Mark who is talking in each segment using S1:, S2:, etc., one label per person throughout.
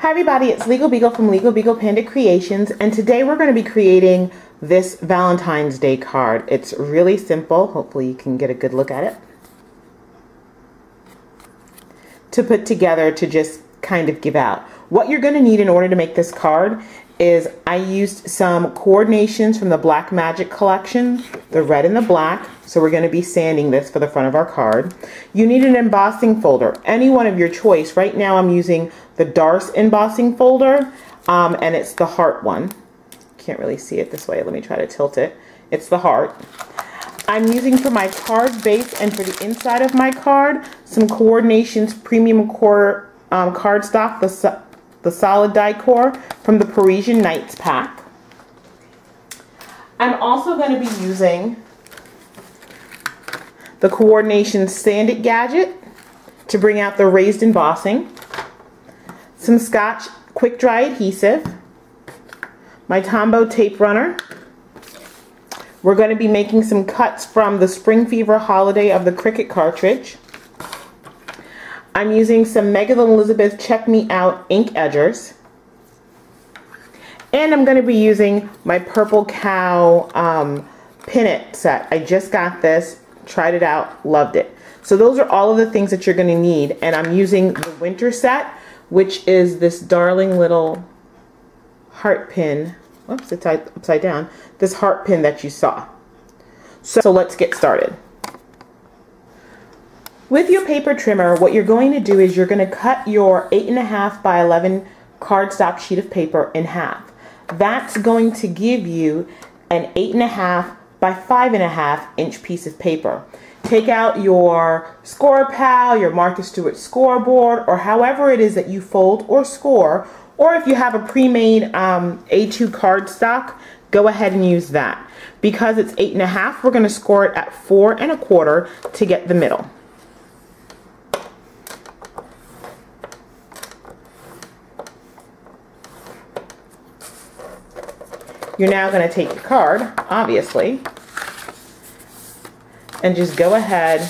S1: Hi everybody, it's Legal Beagle from Legal Beagle Panda Creations, and today we're going to be creating this Valentine's Day card. It's really simple. Hopefully you can get a good look at it. To put together to just kind of give out. What you're going to need in order to make this card is I used some coordinations from the Black Magic collection, the red and the black. So we're going to be sanding this for the front of our card. You need an embossing folder, any one of your choice. Right now I'm using the Darce embossing folder, and it's the heart one. Can't really see it this way. Let me try to tilt it. It's the heart. I'm using for my card base and for the inside of my card some Coordinations Premium Core cardstock, the solid die core from the Parisian Nights pack. I'm also going to be using the Coordinations Sand It gadget to bring out the raised embossing, some Scotch quick dry adhesive, my Tombow tape runner. We're going to be making some cuts from the Spring Fever Holiday of the Cricut cartridge. I'm using some Megan Elizabeth Check Me Out ink edgers. And I'm going to be using my Purple Cow pin it set. I just got this, tried it out, loved it. So those are all of the things that you're going to need. And I'm using the winter set, which is this darling little heart pin. Whoops, it's upside down. This heart pin that you saw. So let's get started. With your paper trimmer, what you're going to do is you're going to cut your 8.5 by 11 cardstock sheet of paper in half. That's going to give you an 8.5 by 5.5 inch piece of paper. Take out your Score Pal, your Martha Stewart scoreboard, or however it is that you fold or score, or if you have a pre-made A2 cardstock, go ahead and use that. Because it's 8.5, we're going to score it at 4 1/4 to get the middle. You're now going to take your card, obviously, and just go ahead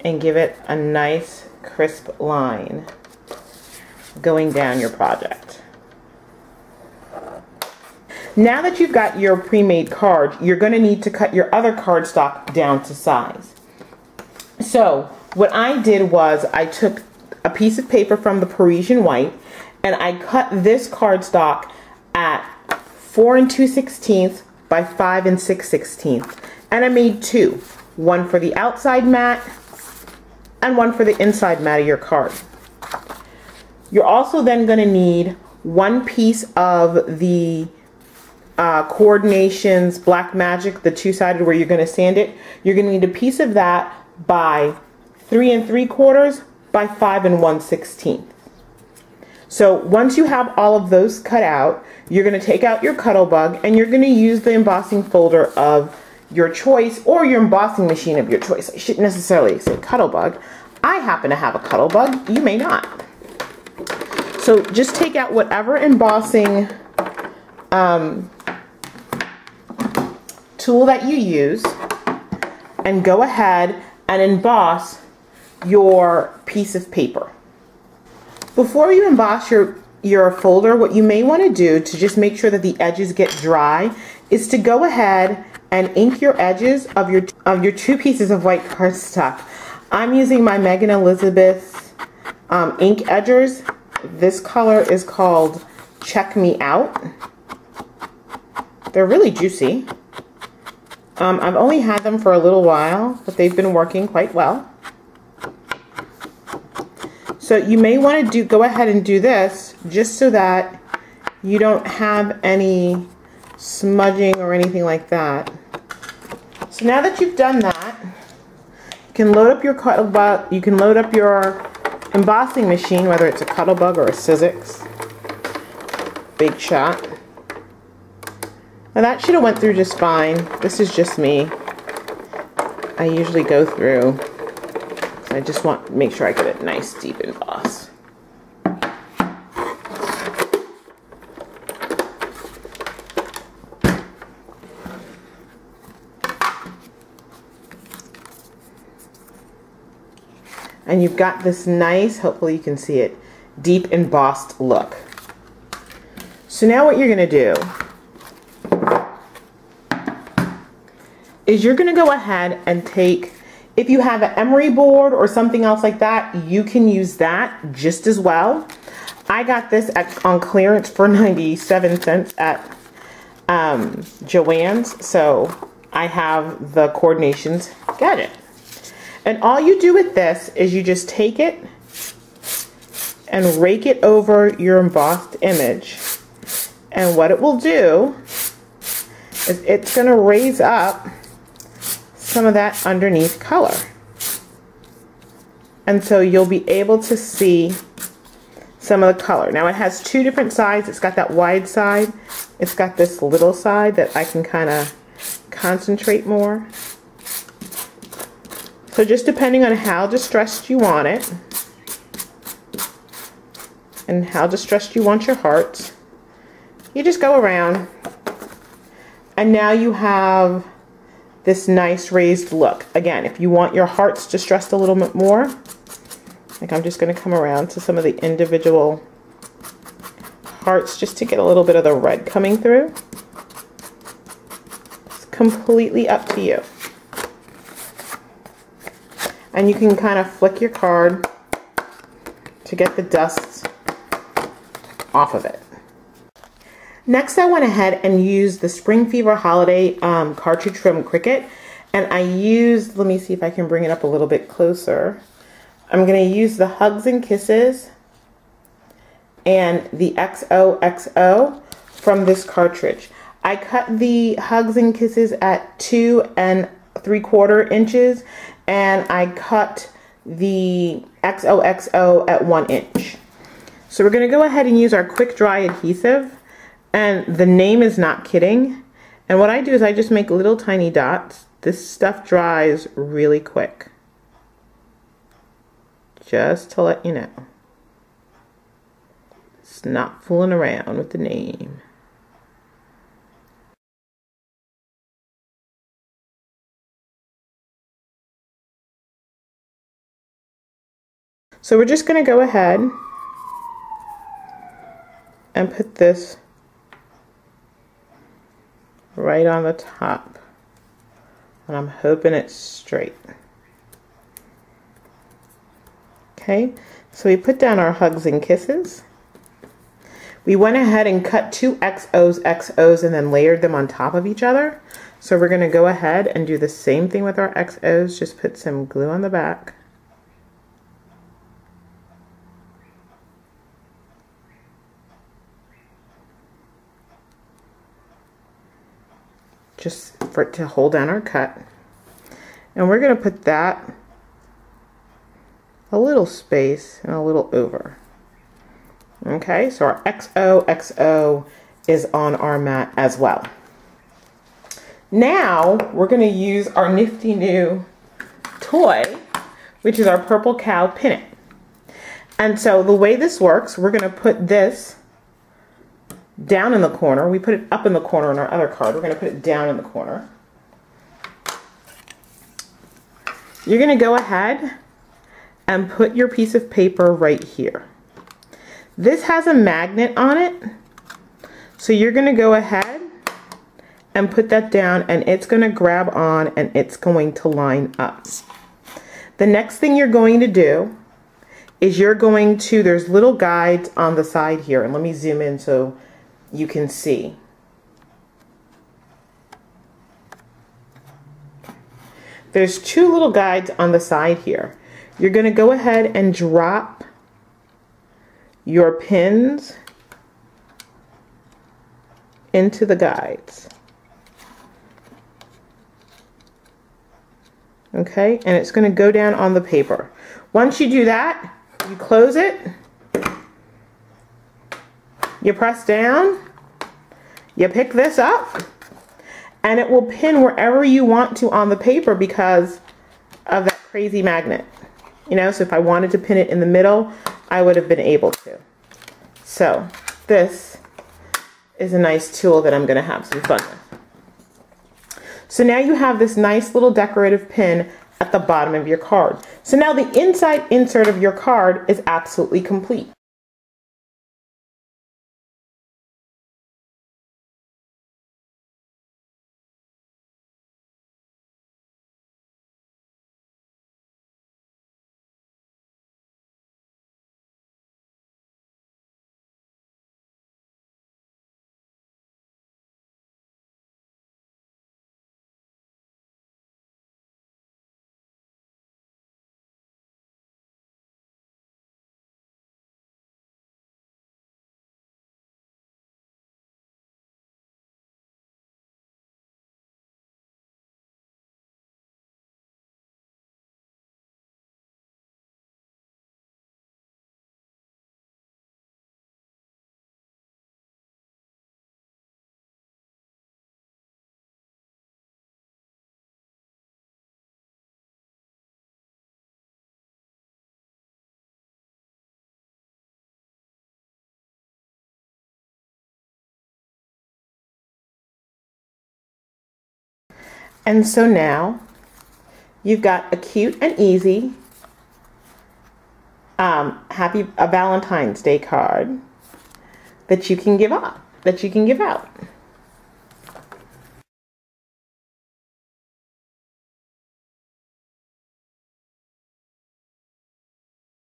S1: and give it a nice crisp line going down your project. Now that you've got your pre-made card, you're going to need to cut your other cardstock down to size. So what I did was I took a piece of paper from the Parisian White and I cut this cardstock at 4 2/16 by 5 6/16, and I made two, one for the outside mat and one for the inside mat of your card. You're also then going to need one piece of the Coordinations Black Magic, the two-sided where you're going to sand it. You're going to need a piece of that by 3 3/4 by 5 1/16. So once you have all of those cut out, you're going to take out your Cuttlebug and you're going to use the embossing folder of your choice or your embossing machine of your choice. I shouldn't necessarily say Cuttlebug. I happen to have a Cuttlebug. You may not. So just take out whatever embossing tool that you use and go ahead and emboss your piece of paper. Before you emboss your folder, what you may want to do to just make sure that the edges get dry is to go ahead and ink your edges of your two pieces of white cardstock. I'm using my Megan Elizabeth ink edgers. This color is called Check Me Out. They're really juicy. I've only had them for a little while, but they've been working quite well. So you may want to go ahead and do this just so that you don't have any smudging or anything like that. So now that you've done that, you can load up your Cuttlebug. You can load up your embossing machine, whether it's a Cuttlebug or a Sizzix. Big Shot. Now that should have went through just fine. This is just me. I usually go through. I just want to make sure I get a nice deep emboss. And you've got this nice, hopefully you can see it, deep embossed look. So now what you're going to do is you're going to go ahead and take, if you have an emery board or something else like that, you can use that just as well. I got this on clearance for 97 cents at Joann's, so I have the Coordinations gadget. And all you do with this is you just take it and rake it over your embossed image. And what it will do is it's going to raise up some of that underneath color. And so you'll be able to see some of the color. Now it has two different sides. It's got that wide side. It's got this little side that I can kind of concentrate more. So just depending on how distressed you want it and how distressed you want your hearts, you just go around and now you have this nice raised look. Again, if you want your hearts distressed a little bit more, like I'm just going to come around to some of the individual hearts just to get a little bit of the red coming through. It's completely up to you. And you can kind of flick your card to get the dust off of it. Next, I went ahead and used the Spring Fever Holiday cartridge from Cricut. And I used, let me see if I can bring it up a little bit closer. I'm going to use the Hugs and Kisses and the XOXO from this cartridge. I cut the Hugs and Kisses at 2 3/4 inches. And I cut the XOXO at 1 inch. So we're going to go ahead and use our quick dry adhesive. And the name is not kidding. And what I do is I just make little tiny dots. This stuff dries really quick. Just to let you know. It's not fooling around with the name. So we're just going to go ahead and put this right on the top, and I'm hoping it's straight. Okay, so we put down our Hugs and Kisses. We went ahead and cut 2 XOs and then layered them on top of each other. So we're going to go ahead and do the same thing with our XOs, just put some glue on the back. Just for it to hold down our cut. And we're going to put that a little space and a little over. Okay, so our XOXO is on our mat as well. Now we're going to use our nifty new toy, which is our Purple Cow Pin It. And so the way this works, we're going to put this down in the corner. We put it up in the corner on our other card. We're going to put it down in the corner. You're going to go ahead and put your piece of paper right here. This has a magnet on it. So you're going to go ahead and put that down, and it's going to grab on and it's going to line up. The next thing you're going to do is you're going to, there's little guides on the side here, and let me zoom in so you can see. There's 2 little guides on the side here. You're going to go ahead and drop your pins into the guides. Okay, and it's going to go down on the paper. Once you do that, you close it, you press down, you pick this up, and it will pin wherever you want to on the paper because of that crazy magnet. You know, so if I wanted to pin it in the middle, I would have been able to. So this is a nice tool that I'm going to have some fun with. So now you have this nice little decorative pin at the bottom of your card. So now the inside insert of your card is absolutely complete. And so now you've got a cute and easy happy Valentine's Day card that you can give out.